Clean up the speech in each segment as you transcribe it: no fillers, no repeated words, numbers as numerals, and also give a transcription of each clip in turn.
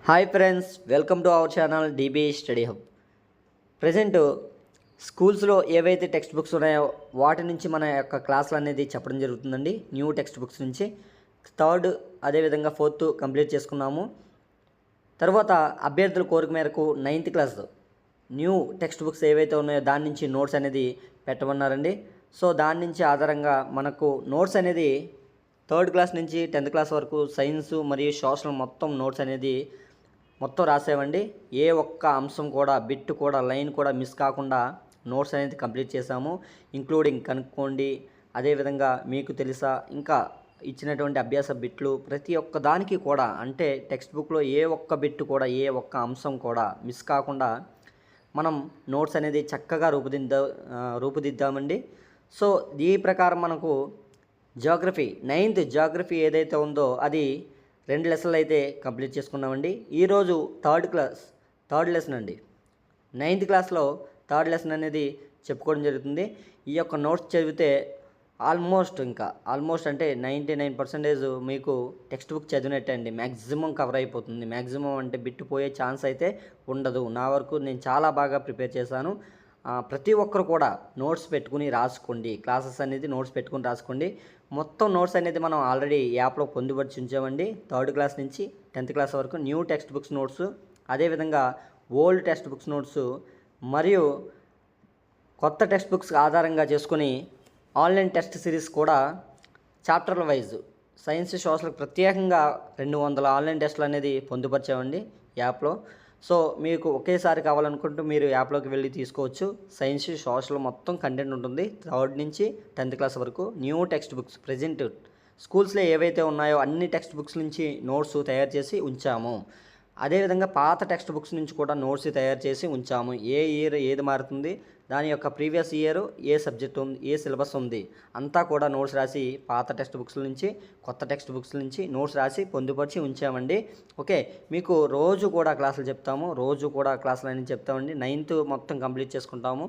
Hi friends, welcome to our channel DB study hub. Present స్కూల్స్లో ఏవైతే text books ఉన్నాయో వాటి నుంచి మన యొక్క క్లాసులు అనేది చెప్పడం జరుగుతుందండి. న్యూ టెక్స్ట్ బుక్స్ నుంచి థర్డ్ అదేవిధంగా ఫోర్త్ కంప్లీట్ చేసుకున్నాము. తర్వాత అభ్యర్థుల కోరిక మేరకు 9th class new text books ఏవైతే ఉన్నాయో దాని నుంచి నోట్స్ అనేది పెట్టమన్నారండి. సో దాని నుంచి ఆధారంగా మనకు నోట్స్ అనేది 3rd క్లాస్ నుంచి 10th క్లాస్ వరకు సైన్స్ మరియు సోషల్ మొత్తం నోట్స్ అనేది మొత్తం రాసేవండి. ఏ ఒక్క అంశం కూడా బిట్ కూడా లైన్ కూడా మిస్ కాకుండా నోట్స్ అనేది కంప్లీట్ చేశాము. ఇంక్లూడింగ్ కనుక్కోండి, అదేవిధంగా మీకు తెలుసా, ఇంకా ఇచ్చినటువంటి అభ్యాస బిట్లు ప్రతి ఒక్క దానికి కూడా, అంటే టెక్స్ట్ బుక్లో ఏ ఒక్క బిట్ కూడా ఏ ఒక్క అంశం కూడా మిస్ కాకుండా మనం నోట్స్ అనేది చక్కగా రూపుదిద్దామండి. సో ఈ ప్రకారం మనకు జియోగ్రఫీ 9th జియోగ్రఫీ ఏదైతే ఉందో అది 2 లెసన్లు అయితే కంప్లీట్ చేసుకున్నామండి. ఈరోజు థర్డ్ లెసన్ అండి. 9th క్లాస్లో థర్డ్ లెసన్ అనేది చెప్పుకోవడం జరుగుతుంది. ఈ యొక్క నోట్స్ చదివితే ఆల్మోస్ట్ అంటే 99% మీకు టెక్స్ట్ బుక్ చదివినట్టే అండి. మ్యాక్సిమం కవర్ అయిపోతుంది. మ్యాక్సిమం అంటే బిట్టుపోయే ఛాన్స్ అయితే ఉండదు. నా వరకు నేను చాలా బాగా ప్రిపేర్ చేశాను. ప్రతి ఒక్కరు కూడా నోట్స్ పెట్టుకుని రాసుకోండి. క్లాసెస్ అనేది నోట్స్ పెట్టుకుని రాసుకోండి. మొత్తం నోట్స్ అనేది మనం ఆల్రెడీ యాప్లో పొందుపరిచి ఉంచామండి. 3rd క్లాస్ నుంచి 10th క్లాస్ వరకు న్యూ టెక్స్ట్ బుక్స్ నోట్స్, అదేవిధంగా ఓల్డ్ టెక్స్ట్ బుక్స్ నోట్స్ మరియు కొత్త టెక్స్ట్ బుక్స్ ఆధారంగా చేసుకొని ఆన్లైన్ టెస్ట్ సిరీస్ కూడా చాప్టర్ల వైజ్ సైన్స్ సోషల్ ప్రత్యేకంగా 200 ఆన్లైన్ టెస్టులు అనేది పొందుపరిచామండి యాప్లో. సో మీకు ఒకేసారి కావాలనుకుంటూ మీరు యాప్లోకి వెళ్ళి తీసుకోవచ్చు. సైన్స్ సోషల్ మొత్తం కంటెంట్ ఉంటుంది. 3rd నుంచి 10th క్లాస్ వరకు న్యూ టెక్స్ట్ బుక్స్ ప్రజెంట్ స్కూల్స్లో ఏవైతే ఉన్నాయో అన్ని టెక్స్ట్ బుక్స్ నుంచి నోట్స్ తయారు చేసి ఉంచాము. అదేవిధంగా పాత టెక్స్ట్ బుక్స్ నుంచి కూడా నోట్స్ తయారు చేసి ఉంచాము. ఏ ఇయర్ ఏది మారుతుంది, దాని యొక్క ప్రీవియస్ ఇయర్ ఏ సబ్జెక్ట్ ఉంది, ఏ సిలబస్ ఉంది అంతా కూడా నోట్స్ రాసి పాత టెక్స్ట్ బుక్స్ నుంచి కొత్త టెక్స్ట్ బుక్స్ నుంచి నోట్స్ రాసి పొందుపరిచి ఉంచామండి. ఓకే, మీకు రోజు కూడా క్లాసులు చెప్తామండి. 9th మొత్తం కంప్లీట్ చేసుకుంటాము.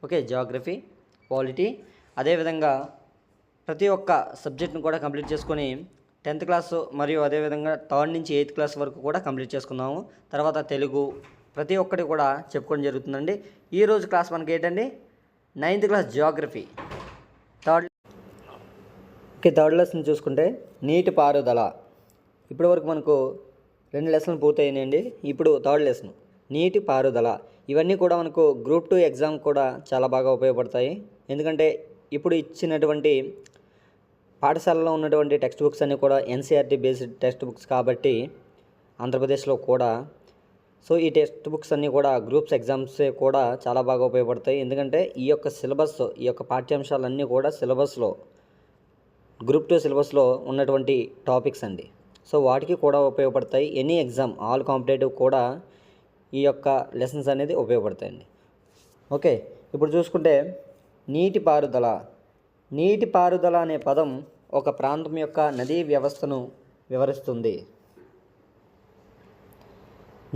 ఓకే, జియోగ్రఫీ, పాలిటీ, అదేవిధంగా ప్రతి ఒక్క సబ్జెక్ట్ను కూడా కంప్లీట్ చేసుకొని 10th క్లాస్ మరియు అదేవిధంగా 3rd నుంచి 8th క్లాస్ వరకు కూడా కంప్లీట్ చేసుకుందాము. తర్వాత తెలుగు ప్రతి ఒక్కటి కూడా చెప్పుకోవడం జరుగుతుందండి. ఈరోజు క్లాస్ మనకి ఏంటండి, 9th class Geography third lesson చూసుకుంటే నీటి పారుదల. ఇప్పటి వరకు మనకు 2 లెసన్లు పూర్తయినాయండి. ఇప్పుడు 3rd లెసన్ నీటి పారుదల. ఇవన్నీ కూడా మనకు గ్రూప్ 2 ఎగ్జామ్ కూడా చాలా బాగా ఉపయోగపడతాయి. ఎందుకంటే ఇప్పుడు ఇచ్చినటువంటి పాఠశాలలో ఉన్నటువంటి టెక్స్ట్ బుక్స్ అన్నీ కూడా ఎన్సీఆర్టీ బేస్డ్ టెక్స్ట్ బుక్స్ కాబట్టి ఆంధ్రప్రదేశ్లో కూడా సో ఈ టెక్స్ట్ బుక్స్ అన్నీ కూడా గ్రూప్స్ ఎగ్జామ్స్ కూడా చాలా బాగా ఉపయోగపడతాయి. ఎందుకంటే ఈ యొక్క పాఠ్యాంశాలన్నీ కూడా గ్రూప్ 2 సిలబస్లో ఉన్నటువంటి టాపిక్స్ అండి. సో వాటికి కూడా ఉపయోగపడతాయి. ఎనీ ఎగ్జామ్ ఆల్ కాంపిటేటివ్ కూడా ఈ యొక్క లెసన్స్ అనేది ఉపయోగపడతాయండి. ఓకే, ఇప్పుడు చూసుకుంటే నీటి పారుదల అనే పదం ఒక ప్రాంతం యొక్క నదీ వ్యవస్థను వివరిస్తుంది.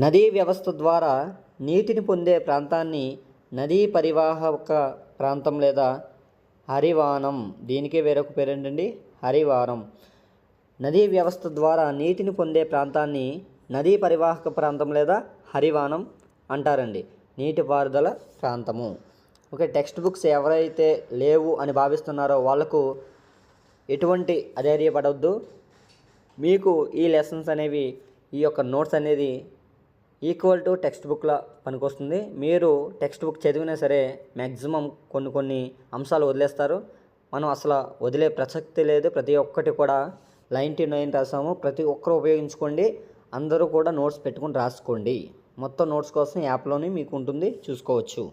నదీ వ్యవస్థ ద్వారా నీటిని పొందే ప్రాంతాన్ని నదీ పరివాహక ప్రాంతం లేదా హరివానం, దీనికే వేరొక పేరు ఏంటండి, హరివానం. నదీ వ్యవస్థ ద్వారా నీటిని పొందే ప్రాంతాన్ని నదీ పరివాహక ప్రాంతం లేదా హరివానం అంటారండి. నీటిపారుదల ప్రాంతము. ఓకే, టెక్స్ట్ బుక్స్ ఎవరైతే లేవు అని భావిస్తున్నారో వాళ్లకు ఎటువంటి అధైర్యపడవద్దు. మీకు ఈ లెసన్స్ అనేవి, ఈ యొక్క నోట్స్ అనేది ఈక్వల్ టు టెక్స్ట్ బుక్లా పనికొస్తుంది. మీరు టెక్స్ట్ బుక్ చదివినా సరే మ్యాక్సిమం కొన్ని అంశాలు వదిలేస్తారు. మనం అసలు వదిలే ప్రసక్తి లేదు. ప్రతి ఒక్కటి కూడా 99 రాసాము. ప్రతి ఒక్కరు ఉపయోగించుకోండి. అందరూ కూడా నోట్స్ పెట్టుకుని రాసుకోండి. మొత్తం నోట్స్ కోసం యాప్లోనే మీకు ఉంటుంది, చూసుకోవచ్చు.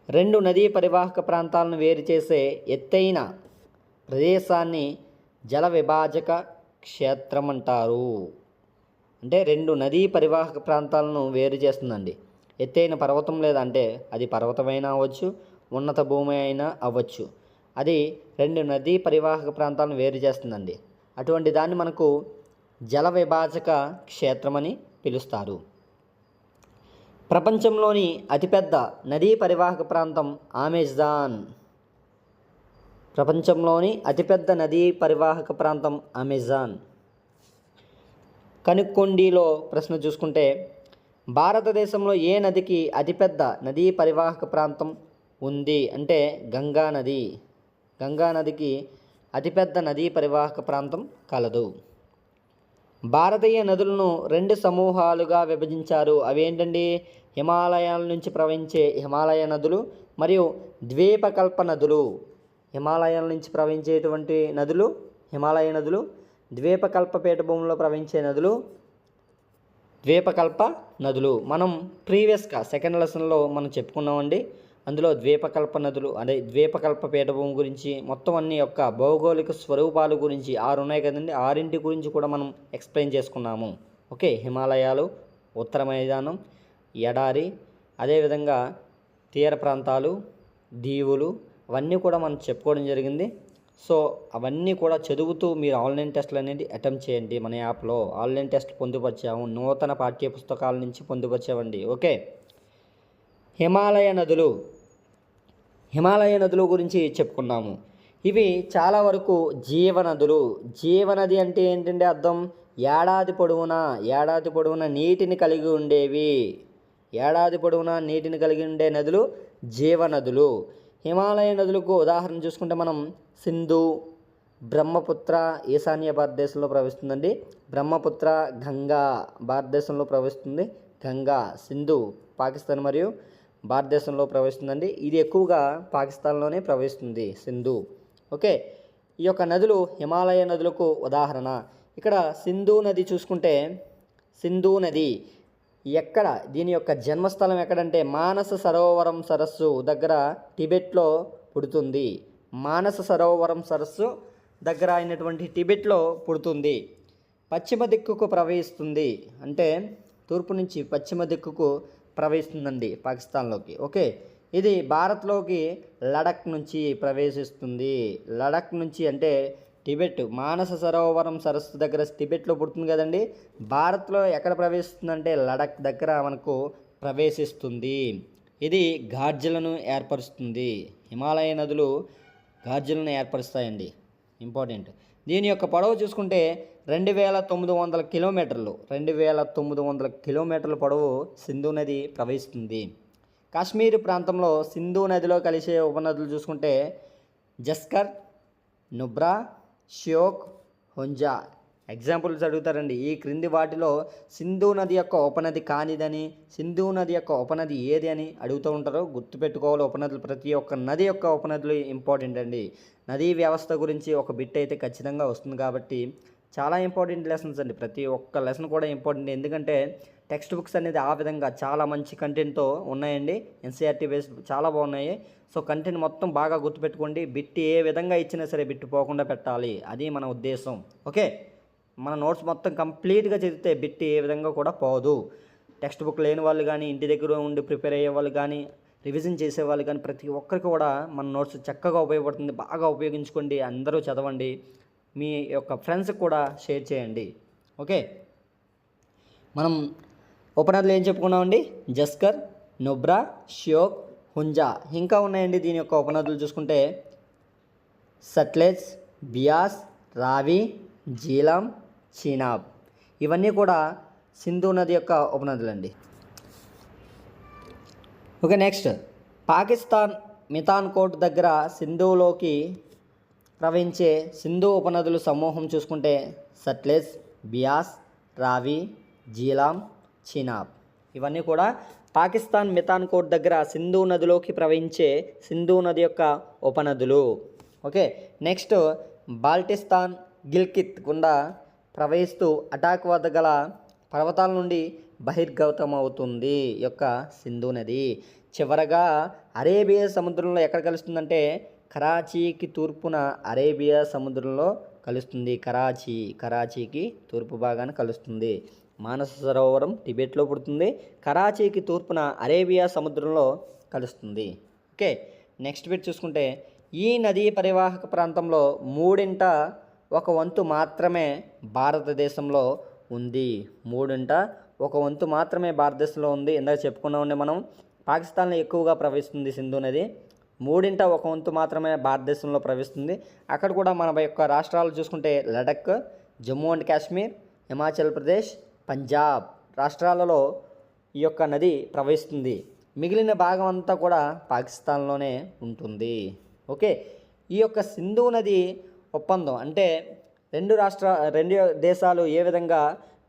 2 నదీ పరివాహక ప్రాంతాలను వేరు చేసే ఎత్తైన ప్రదేశాన్ని జల విభాజక క్షేత్రం అంటారు. అంటే 2 నదీ పరివాహక ప్రాంతాలను వేరు చేస్తుందండి. ఎత్తైన పర్వతం లేదంటే అది పర్వతమైనా అవ్వచ్చు, ఉన్నత భూమి అయినా అవ్వచ్చు. అది 2 నదీ పరివాహక ప్రాంతాలను వేరు చేస్తుందండి. అటువంటి దాన్ని మనకు జల విభాజక క్షేత్రం అని పిలుస్తారు. ప్రపంచంలోని అతిపెద్ద నదీ పరివాహక ప్రాంతం అమెజాన్. కనుక్కొండిలో ప్రశ్న చూసుకుంటే భారతదేశంలో ఏ నదికి అతిపెద్ద నదీ పరివాహక ప్రాంతం ఉంది అంటే గంగా నది. గంగా నదికి అతిపెద్ద నదీ పరివాహక ప్రాంతం కలదు. భారతీయ నదులను 2 సమూహాలుగా విభజించారు. అవేంటండి? హిమాలయాల నుంచి ప్రవహించే హిమాలయ నదులు మరియు ద్వీపకల్ప నదులు. హిమాలయాల నుంచి ప్రవహించేటువంటి నదులు హిమాలయ నదులు, ద్వీపకల్ప పీఠభూమిలో ప్రవహించే నదులు ద్వీపకల్ప నదులు. మనం ప్రీవియస్గా సెకండ్ లెసన్లో మనం చెప్పుకున్నామండి. అందులో ద్వీపకల్ప నదులు అదే ద్వీపకల్ప పీఠభూమి గురించి మొత్తం అన్ని యొక్క భౌగోళిక స్వరూపాల గురించి 6 ఉన్నాయి కదండి. 6 గురించి కూడా మనం ఎక్స్ప్లెయిన్ చేసుకున్నాము. ఓకే, హిమాలయాలు, ఉత్తర మైదానం, ఎడారి, అదేవిధంగా తీర ప్రాంతాలు, దీవులు అవన్నీ కూడా మనం చెప్పుకోవడం జరిగింది. సో అవన్నీ కూడా చదువుతూ మీరు ఆన్లైన్ టెస్టులు అనేది అటెంప్ట్ చేయండి. మన యాప్లో ఆన్లైన్ టెస్ట్ పొందుపరిచాము, నూతన పాఠ్య పుస్తకాల నుంచి పొందుపరిచామండి. ఓకే, హిమాలయ నదులు గురించి చెప్పుకున్నాము. ఇవి చాలా వరకు జీవనదులు. జీవనది అంటే ఏంటంటే అర్థం ఏడాది పొడవునా నీటిని కలిగి ఉండేవి. ఏడాది పొడవునా నీటిని కలిగి ఉండే నదులు జీవనదులు. హిమాలయ నదులకు ఉదాహరణ చూసుకుంటే మనం సింధు, బ్రహ్మపుత్ర ఈశాన్య భారతదేశంలో ప్రవహిస్తుందండి. బ్రహ్మపుత్ర, గంగా భారతదేశంలో ప్రవహిస్తుంది. గంగా, సింధు పాకిస్తాన్ మరియు భారతదేశంలో ప్రవహిస్తుందండి. ఇది ఎక్కువగా పాకిస్తాన్లోనే ప్రవహిస్తుంది సింధు. ఓకే, ఈ యొక్క నదులు హిమాలయ నదులకు ఉదాహరణ. ఇక్కడ సింధు నది చూసుకుంటే సింధు నది ఎక్కడ, దీని యొక్క జన్మస్థలం ఎక్కడంటే మానస సరోవరం సరస్సు దగ్గర టిబెట్లో పుడుతుంది. మానస సరోవరం సరస్సు దగ్గర అయినటువంటి టిబెట్లో పుడుతుంది. పశ్చిమ దిక్కుకు ప్రవహిస్తుంది, అంటే తూర్పు నుంచి పశ్చిమ దిక్కుకు ప్రవహిస్తుందండి పాకిస్తాన్లోకి. ఓకే, ఇది భారత్లోకి లడఖ్ నుంచి ప్రవేశిస్తుంది. లడఖ్ నుంచి అంటే టిబెట్, మానస సరోవరం సరస్సు దగ్గర టిబెట్లో పుడుతుంది కదండి. భారత్లో ఎక్కడ ప్రవేశిస్తుందంటే లడఖ్ దగ్గర మనకు ప్రవేశిస్తుంది. ఇది ఘార్జలను ఏర్పరుస్తుంది. హిమాలయ నదులు ఘార్జలను ఏర్పరుస్తాయండి, ఇంపార్టెంట్. దీని యొక్క పొడవు చూసుకుంటే 2900 కిలోమీటర్లు. 2900 కిలోమీటర్ల పొడవు సింధు నది ప్రవహిస్తుంది. కాశ్మీర్ ప్రాంతంలో సింధు నదిలో కలిసే ఉపనదులు చూసుకుంటే జస్కర్, నుబ్రా, ష్యోక్, హుంజా. ఎగ్జాంపుల్స్ అడుగుతారండి. ఈ క్రింది వాటిలో సింధు నది యొక్క ఉపనది కానిదని, సింధు నది యొక్క ఉపనది ఏది అని అడుగుతూ ఉంటారు. గుర్తుపెట్టుకోవాలి ఉపనదులు, ప్రతి ఒక్క నది యొక్క ఉపనదులు ఇంపార్టెంట్ అండి. నదీ వ్యవస్థ గురించి ఒక బిట్ అయితే ఖచ్చితంగా వస్తుంది కాబట్టి చాలా ఇంపార్టెంట్ లెసన్స్ అండి. ప్రతి ఒక్క లెసన్ కూడా ఇంపార్టెంట్, ఎందుకంటే టెక్స్ట్ బుక్స్ అనేది ఆ విధంగా చాలా మంచి కంటెంట్తో ఉన్నాయండి. ఎన్సీఆర్టీ బేస్డ్ చాలా బాగున్నాయి. సో కంటెంట్ మొత్తం బాగా గుర్తుపెట్టుకోండి. బిట్ ఏ విధంగా ఇచ్చినా సరే బిట్ పోకుండా పెట్టాలి, అది మన ఉద్దేశం. ఓకే, మన నోట్స్ మొత్తం కంప్లీట్గా చదివితే బిట్ ఏ విధంగా కూడా పోదు. టెక్స్ట్ బుక్ లేని వాళ్ళు కానీ, ఇంటి దగ్గర ఉండి ప్రిపేర్ అయ్యే వాళ్ళు కానీ, రివిజన్ చేసేవాళ్ళు కానీ ప్రతి ఒక్కరికి కూడా మన నోట్స్ చక్కగా ఉపయోగపడుతుంది. బాగా ఉపయోగించుకోండి, అందరూ చదవండి, మీ యొక్క ఫ్రెండ్స్కి కూడా షేర్ చేయండి. ఓకే, మనం ఉపనదులు ఏం చెప్పుకున్నామండి? జస్కర్, నుబ్రా, ష్యోక్, హుంజా. ఇంకా ఉన్నాయండి దీని యొక్క ఉపనదులు చూసుకుంటే సట్లెజ్, బియాస్, రావి, జీలం, చీనాబ్. ఇవన్నీ కూడా సింధు నది యొక్క ఉపనదులండి. ఓకే, నెక్స్ట్ పాకిస్తాన్ మితాన్కోట్ దగ్గర సింధులోకి ప్రవహించే సింధు ఉపనదుల సమూహం చూసుకుంటే సట్లెజ్, బియాస్, రావి, జీలాం, చీనాబ్. ఇవన్నీ కూడా పాకిస్తాన్ మితాన్కోట్ దగ్గర సింధు నదిలోకి ప్రవహించే సింధు నది యొక్క ఉపనదులు. ఓకే, నెక్స్ట్ బాల్టిస్తాన్, గిల్కిత్ గుండా ప్రవహిస్తూ అటాక్ వద్ద గల పర్వతాల నుండి బహిర్గతం అవుతుంది ఈ యొక్క సింధు నది. చివరగా అరేబియా సముద్రంలో ఎక్కడ కలుస్తుందంటే కరాచీకి తూర్పున అరేబియా సముద్రంలో కలుస్తుంది. కరాచీకి తూర్పు భాగాన కలుస్తుంది. మానస సరోవరం టిబెట్లో పుడుతుంది. కరాచీకి తూర్పున అరేబియా సముద్రంలో కలుస్తుంది. ఓకే, నెక్స్ట్ బిట్ చూసుకుంటే ఈ నదీ పరివాహక ప్రాంతంలో 1/3 మాత్రమే భారతదేశంలో ఉంది. 1/3 మాత్రమే భారతదేశంలో ఉంది. ఇందాక చెప్పుకున్నామండి మనం, పాకిస్తాన్లో ఎక్కువగా ప్రవహిస్తుంది సింధు నది. 1/3 మాత్రమే భారతదేశంలో ప్రవహిస్తుంది. అక్కడ కూడా మన యొక్క రాష్ట్రాలు చూసుకుంటే లడఖ్, జమ్మూ అండ్ కాశ్మీర్, హిమాచల్ ప్రదేశ్, పంజాబ్ రాష్ట్రాలలో ఈ యొక్క నది ప్రవహిస్తుంది. మిగిలిన భాగం అంతా కూడా పాకిస్తాన్లోనే ఉంటుంది. ఓకే, ఈ యొక్క సింధు నది ఒప్పందం అంటే రెండు దేశాలు ఏ విధంగా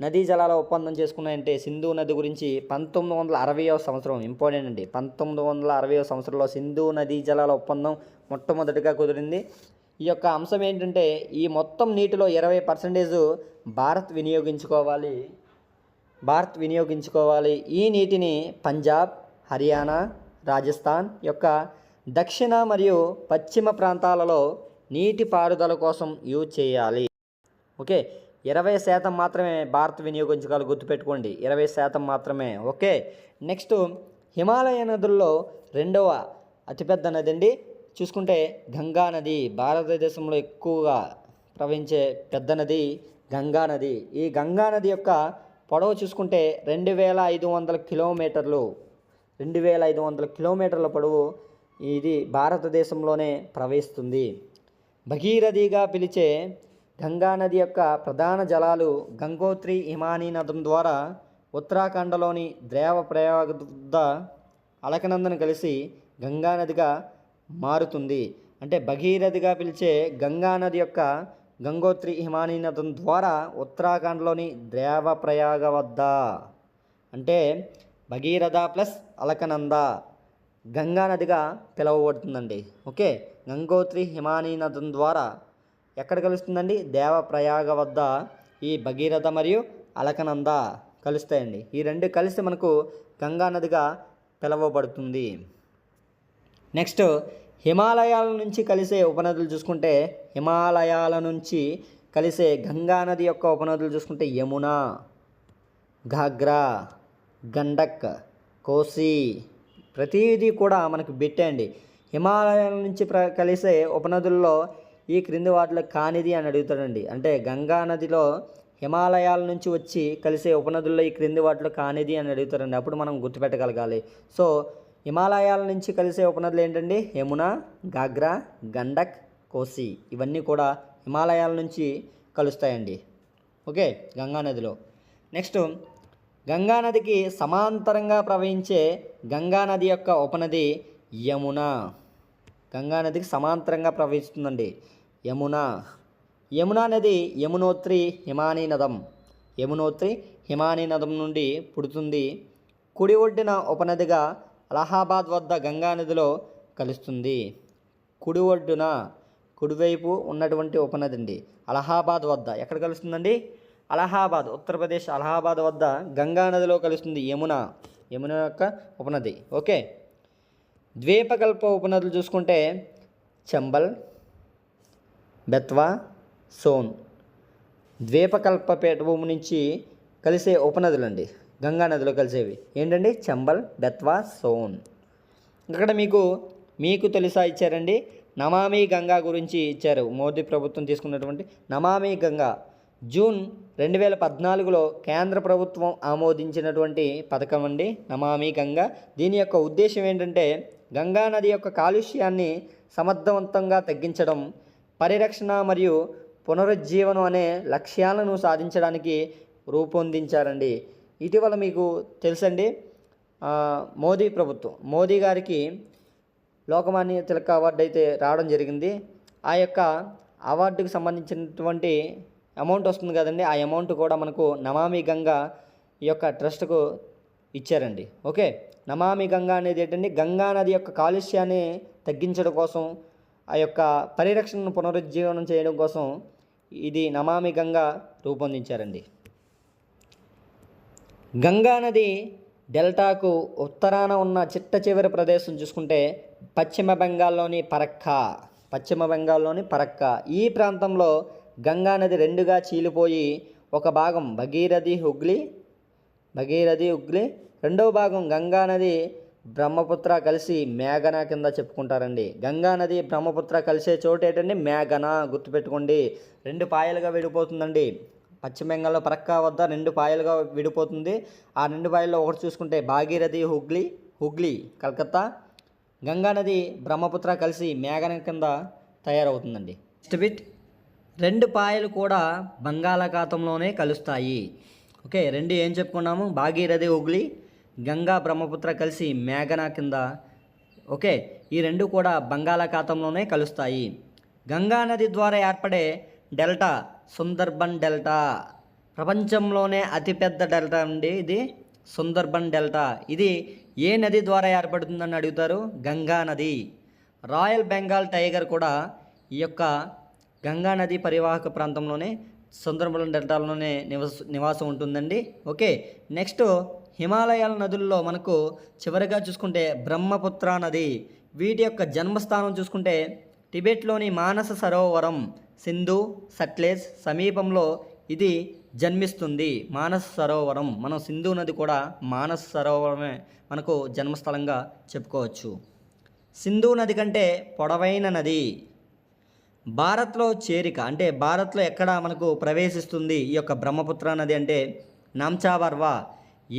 నదీ జలాల ఒప్పందం చేసుకున్నాయంటే, సింధు నది గురించి 1960వ సంవత్సరం ఇంపార్టెంట్ అండి. 1960వ సంవత్సరంలో సింధు నదీ జలాల ఒప్పందం మొట్టమొదటిగా కుదిరింది. ఈ యొక్క అంశం ఏంటంటే, ఈ మొత్తం నీటిలో 20% భారత్ వినియోగించుకోవాలి. ఈ నీటిని పంజాబ్, హర్యానా, రాజస్థాన్ యొక్క దక్షిణ మరియు పశ్చిమ ప్రాంతాలలో నీటిపారుదల కోసం యూజ్ చేయాలి. ఓకే, 20% మాత్రమే భారత్ వినియోగించుకోవాలి, గుర్తుపెట్టుకోండి, 20% మాత్రమే. ఓకే, నెక్స్ట్ హిమాలయ నదుల్లో రెండవ అతిపెద్ద నది అండి. చూసుకుంటే గంగా నది. భారతదేశంలో ఎక్కువగా ప్రవహించే పెద్ద నది గంగా నది. ఈ గంగా నది యొక్క పొడవు చూసుకుంటే 2500 కిలోమీటర్లు. 2500 కిలోమీటర్ల పొడవు ఇది భారతదేశంలోనే ప్రవహిస్తుంది. భగీరథిగా పిలిచే గంగా నది యొక్క ప్రధాన జలాలు గంగోత్రి హిమానీ నదం ద్వారా ఉత్తరాఖండ్లోని దేవప్రయాగ వద్ద అలకనందను కలిసి గంగా నదిగా మారుతుంది. అంటే భగీరథిగా పిలిచే గంగా నది యొక్క గంగోత్రి హిమానీ నదం ద్వారా ఉత్తరాఖండ్లోని దేవప్రయాగ వద్ద, అంటే భగీరథ ప్లస్ అలకనంద గంగా నదిగా పిలువబడుతుందండి. ఓకే, గంగోత్రి హిమానీ నదం ద్వారా ఎక్కడ కలుస్తుందండి? దేవప్రయాగ వద్ద ఈ భగీరథ మరియు అలకనంద కలుస్తాయండి. ఈ రెండు కలిసి మనకు గంగా నదిగా పిలువబడుతుంది. నెక్స్ట్ హిమాలయాల నుంచి కలిసే ఉపనదులు చూసుకుంటే, హిమాలయాల నుంచి కలిసే గంగా నది యొక్క ఉపనదులు చూసుకుంటే యమున, ఘాగ్రా, గండక్, కోసి, ప్రతిదీ కూడా మనకు బిట్టండి. హిమాలయాల నుంచి కలిసే ఉపనదుల్లో ఈ క్రింది వాటిలో కానిది అని అడుగుతాడండి. అంటే గంగా నదిలో హిమాలయాల నుంచి వచ్చి కలిసే ఉపనదుల్లో ఈ క్రింది వాటిలో కానిది అని అడుగుతారండి. అప్పుడు మనం గుర్తుపెట్టగలగాలి. సో హిమాలయాల నుంచి కలిసే ఉపనదులు ఏంటండి? యమున, ఘాగ్రా, గండక్, కోసి, ఇవన్నీ కూడా హిమాలయాల నుంచి కలుస్తాయండి. ఓకే, గంగా నదిలో. నెక్స్ట్ గంగా నదికి సమాంతరంగా ప్రవహించే గంగా నది యొక్క ఉపనది యమున. గంగా నదికి సమాంతరంగా ప్రవహిస్తుందండి యమున. యమునా నది యమునోత్రి హిమానీ నదం. యమునోత్రి హిమానీ నదం నుండి పుడుతుంది. కుడి ఒడ్డున ఉపనదిగా అలహాబాద్ వద్ద గంగా నదిలో కలుస్తుంది. కుడి ఒడ్డున, కుడివైపు ఉన్నటువంటి ఉపనది అండి అలహాబాద్ వద్ద. ఎక్కడ కలుస్తుందండి? అలహాబాద్, ఉత్తరప్రదేశ్ అలహాబాద్ వద్ద గంగా నదిలో కలుస్తుంది యమున. యమున యొక్క ఉపనది. ఓకే, ద్వీపకల్ప ఉపనదులు చూసుకుంటే చంబల్, బెత్వా, సోన్. ద్వీపకల్ప పీఠభూమి నుంచి కలిసే ఉపనదులు అండి గంగా నదిలో కలిసేవి ఏంటండి? చంబల్, బెత్వా, సోన్. ఇక్కడ మీకు తెలుసా ఇచ్చారండి, నమామి గంగా గురించి ఇచ్చారు. మోదీ ప్రభుత్వం తీసుకున్నటువంటి నమామి గంగా జూన్ 2014లో కేంద్ర ప్రభుత్వం ఆమోదించినటువంటి పథకం అండి నమామి గంగా. దీని యొక్క ఉద్దేశం ఏంటంటే, గంగా నది యొక్క కాలుష్యాన్ని సమర్థవంతంగా తగ్గించడం, పరిరక్షణ మరియు పునరుజ్జీవనం అనే లక్ష్యాలను సాధించడానికి రూపొందించారండి. ఇటీవల మీకు తెలుసండి, మోదీ గారికి లోకమాన్య తిలక్ అవార్డు అయితే రావడం జరిగింది. ఆ యొక్క అవార్డుకు సంబంధించినటువంటి అమౌంట్ వస్తుంది కదండి, ఆ అమౌంట్ కూడా మనకు నమామి గంగా ఈ యొక్క ట్రస్ట్కు ఇచ్చారండి. ఓకే, నమామి గంగా అనేది ఏంటండి? గంగా నది యొక్క కాలుష్యాన్ని తగ్గించడం కోసం, ఆ యొక్క పరిరక్షణను పునరుజ్జీవనం చేయడం కోసం ఇది నమామి గంగా రూపొందించారండి. గంగా నది డెల్టాకు ఉత్తరాన ఉన్న చిట్ట చివరి ప్రదేశం చూసుకుంటే పశ్చిమ బెంగాల్లోని పరక్క. ఈ ప్రాంతంలో గంగా నది రెండుగా చీలిపోయి ఒక భాగం భగీరథి హుగ్లీ, రెండవ భాగం గంగా నది బ్రహ్మపుత్ర కలిసి మేఘన కింద చెప్పుకుంటారండి. గంగా నది బ్రహ్మపుత్ర కలిసే చోటు ఏంటండి? మేఘన. గుర్తుపెట్టుకోండి, రెండు పాయలుగా విడిపోతుందండి. పశ్చిమ బెంగాల్లో పరక్కా వద్ద రెండు పాయలుగా విడిపోతుంది. ఆ రెండు పాయల్లో ఒకటి చూసుకుంటే భాగీరథి హుగ్లీ కలకత్తా, గంగా నది బ్రహ్మపుత్ర కలిసి మేఘన కింద తయారవుతుందండి. నెక్స్ట్ బిట్, రెండు పాయలు కూడా బంగాళాఖాతంలోనే కలుస్తాయి. ఓకే, రెండు ఏం చెప్పుకున్నాము, భాగీరథి హుగ్లీ, గంగా బ్రహ్మపుత్ర కలిసి మేఘనా కింద. ఓకే, ఈ రెండు కూడా బంగాళాఖాతంలోనే కలుస్తాయి. గంగా నది ద్వారా ఏర్పడే డెల్టా సుందర్బన్ డెల్టా. ప్రపంచంలోనే అతిపెద్ద డెల్టా అండి ఇది, సుందర్బన్ డెల్టా. ఇది ఏ నది ద్వారా ఏర్పడుతుందని అడుగుతారు, గంగా నది. రాయల్ బెంగాల్ టైగర్ కూడా ఈ యొక్క గంగా నది పరివాహక ప్రాంతంలోనే, సుందర్బన్ డెల్టాలోనే నివాసం ఉంటుందండి. ఓకే, నెక్స్ట్ హిమాలయాల నదుల్లో మనకు చివరిగా చూసుకుంటే బ్రహ్మపుత్ర నది. వీటి యొక్క జన్మస్థానం చూసుకుంటే టిబెట్లోని మానస సరోవరం, సింధు సట్లెజ్ సమీపంలో ఇది జన్మిస్తుంది. మానస సరోవరం, మనం సింధు నది కూడా మానస సరోవరమే మనకు జన్మస్థలంగా చెప్పుకోవచ్చు. సింధు నది కంటే పొడవైన నది. భారత్లో చేరిక అంటే భారత్లో ఎక్కడ మనకు ప్రవేశిస్తుంది ఈ యొక్క బ్రహ్మపుత్ర నది అంటే నామ్చా బర్వా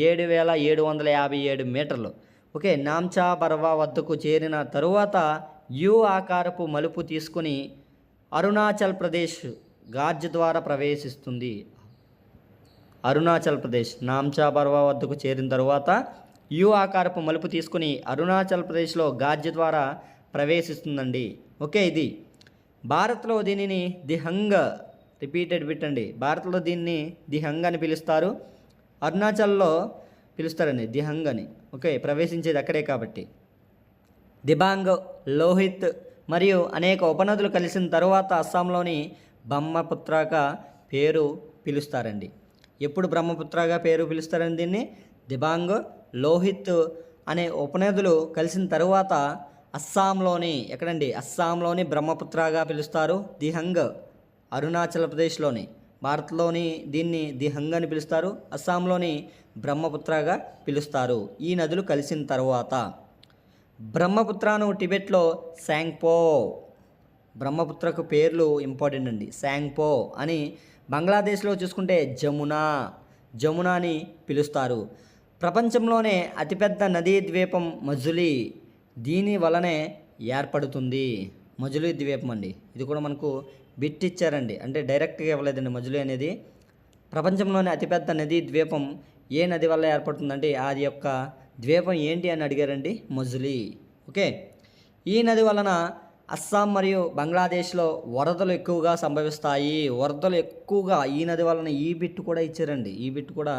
7,757 మీటర్లు. ఓకే, నామ్చా బర్వా వద్దకు చేరిన తరువాత యు ఆకారపు మలుపు తీసుకుని అరుణాచల్ ప్రదేశ్ గార్జ్ ద్వారా ప్రవేశిస్తుంది. అరుణాచల్ ప్రదేశ్ నామ్చా బర్వా వద్దకు చేరిన తరువాత యు ఆకారపు మలుపు తీసుకుని అరుణాచల్ ప్రదేశ్లో గార్జ్ ద్వారా ప్రవేశిస్తుందండి. ఓకే, ఇది భారత్లో దీనిని దిహంగ్, రిపీటెడ్ బిట్ అండి, భారత్లో దీన్ని దిహంగ్ అని పిలుస్తారు, అరుణాచల్లో పిలుస్తారండి దిహంగ్ అని. ఓకే, ప్రవేశించేది అక్కడే కాబట్టి. దిబాంగ్, లోహిత్ మరియు అనేక ఉపనదులు కలిసిన తరువాత అస్సాంలోని బ్రహ్మపుత్రగా పేరు పిలుస్తారండి. ఎప్పుడు బ్రహ్మపుత్రగా పేరు పిలుస్తారండి దీన్ని, దిబాంగ్, లోహిత్ అనే ఉపనదులు కలిసిన తరువాత అస్సాంలోని, ఎక్కడండి, అస్సాంలోని బ్రహ్మపుత్రగా పిలుస్తారు. దిహంగ్ అరుణాచల్ ప్రదేశ్లోని, భారత్లోని దీన్ని దిహంగ్ అని పిలుస్తారు, అస్సాంలోని బ్రహ్మపుత్రగా పిలుస్తారు. ఈ నదులు కలిసిన తరువాత బ్రహ్మపుత్రను టిబెట్లో శాంగ్పో, బ్రహ్మపుత్రకు పేర్లు ఇంపార్టెంట్ అండి, శాంగ్పో అని. బంగ్లాదేశ్లో చూసుకుంటే జమునా అని పిలుస్తారు. ప్రపంచంలోనే అతిపెద్ద నదీ ద్వీపం మజులీ దీని వలనే ఏర్పడుతుంది. మజులీ ద్వీపం అండి, ఇది కూడా మనకు బిట్ ఇచ్చారండి, అంటే డైరెక్ట్గా ఇవ్వలేదండి. మజులీ అనేది ప్రపంచంలోనే అతిపెద్ద నదీ ద్వీపం ఏ నది వల్ల ఏర్పడుతుందంటే అది యొక్క ద్వీపం ఏంటి అని అడిగారండి, మజులీ. ఓకే, ఈ నది వలన అస్సాం మరియు బంగ్లాదేశ్లో వరదలు ఎక్కువగా సంభవిస్తాయి. వరదలు ఎక్కువగా ఈ నది వలన. ఈ బిట్ కూడా ఇచ్చారండి, ఈ బిట్ కూడా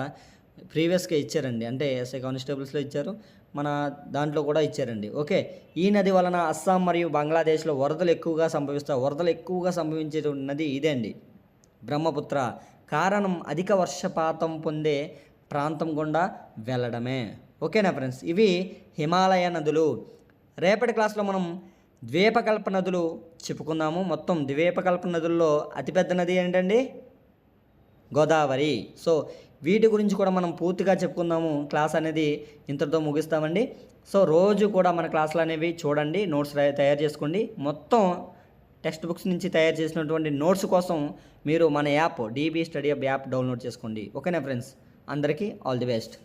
ప్రీవియస్గా ఇచ్చారండి, అంటే ఎస్ఐ కానిస్టేబుల్స్లో ఇచ్చారు, మన దాంట్లో కూడా ఇచ్చారండి. ఓకే, ఈ నది వలన అస్సాం మరియు బంగ్లాదేశ్లో వరదలు ఎక్కువగా సంభవిస్తాయి. వరదలు ఎక్కువగా సంభవించే నది ఇదే అండి, బ్రహ్మపుత్ర. కారణం అధిక వర్షపాతం పొందే ప్రాంతం గుండా వెళ్ళడమే. ఓకేనా ఫ్రెండ్స్, ఇవి హిమాలయ నదులు. రేపటి క్లాస్లో మనం ద్వీపకల్ప నదులు చెప్పుకుందాము. మొత్తం ద్వీపకల్ప నదుల్లో అతిపెద్ద నది ఏంటండి, గోదావరి. సో వీటి గురించి కూడా మనం పూర్తిగా చెప్పుకుందాము. క్లాస్ అనేది ఇంతటితో ముగిస్తామండి. సో రోజు కూడా మన క్లాసులు అనేవి చూడండి, నోట్స్ తయారు చేసుకోండి. మొత్తం టెక్స్ట్ బుక్స్ నుంచి తయారు చేసినటువంటి నోట్స్ కోసం మీరు మన app DB study hub app download చేసుకోండి. ఓకేనా ఫ్రెండ్స్, అందరికీ ఆల్ ది బెస్ట్.